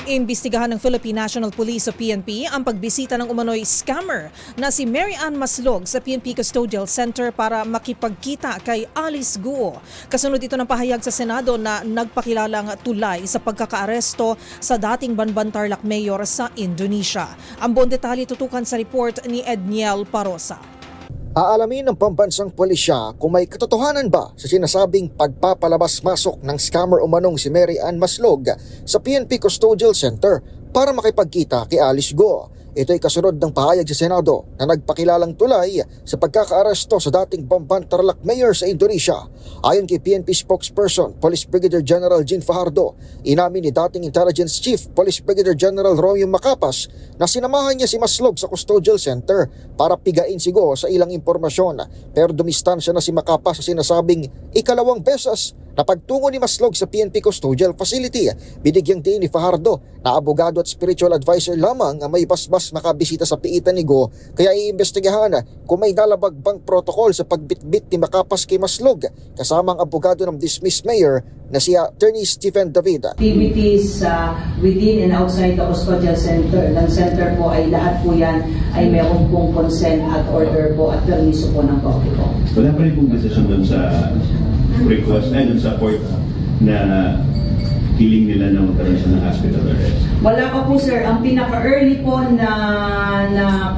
Imbestigahan ng Philippine National Police o PNP ang pagbisita ng umano'y scammer na si Mary Ann Maslog sa PNP Custodial Center para makipagkita kay Alice Guo. Kasunod ito ng pahayag sa Senado na nagpakilalang tulay sa pagkakaaresto sa dating Banban Tarlac Mayor sa Indonesia. Ang buong detalye tutukan sa report ni Edniel Parosa. Aalamin ng pambansang pulisya kung may katotohanan ba sa sinasabing pagpapalabas-masok ng scammer umanong si Mary Ann Maslog sa PNP Custodial Center para makipagkita kay Alice Guo. Ito ay kasunod ng pahayag sa Senado na nagpakilalang tulay sa pagkakaaresto sa dating Banban Tarlac Mayor sa Indonesia. Ayon kay PNP spokesperson Police Brigadier General Jean Fajardo, inamin ni dating Intelligence Chief Police Brigadier General Romeo Macapas na sinamahan niya si Maslog sa Custodial Center para pigain si Guo sa ilang impormasyon, pero dumistansya na si Macapas sa sinasabing ikalawang beses na pagtungo ni Maslog sa PNP Custodial Facility. Binigyang diin ni Fajardo na abogado at spiritual advisor lamang ang may basbas makabisita sa piitan ni Guo, kaya iimbestigahan kung may nalabag bang protocol sa pagbitbit ni Macapas kay Maslog kasama ang abogado ng dismissed mayor na si Attorney Stephen David. Activities within and outside the Custodial Center. Ng center po ay lahat po yan ay meron pong consent at order po at permiso po ng Korte po. Wala pa rin pong desisyon doon sa request ay doon sa court na hiling nila na magkaroon siya ng hospital arrest? Wala pa po sir. Ang pinaka-early po na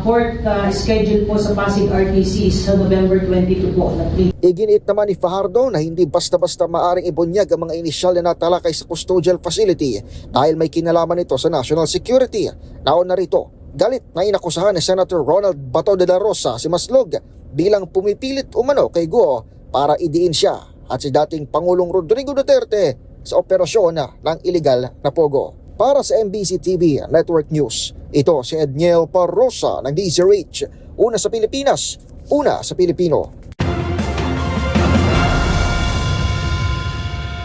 court schedule po sa Pasig RTC sa November 22 po. Iginiit naman ni Fajardo na hindi basta-basta maaring ibunyag ang mga inisyal na natalakay sa custodial facility dahil may kinalaman ito sa national security. Naon na rito, galit na inakusahan ni Senator Ronald Bato de la Rosa si Maslog bilang pumipilit umano kay Guo para idiin siya at si dating Pangulong Rodrigo Duterte sa operasyon ng iligal na pogo. Para sa MBC TV Network News, ito si Edniel Parosa ng DZRH. Una sa Pilipinas, una sa Pilipino.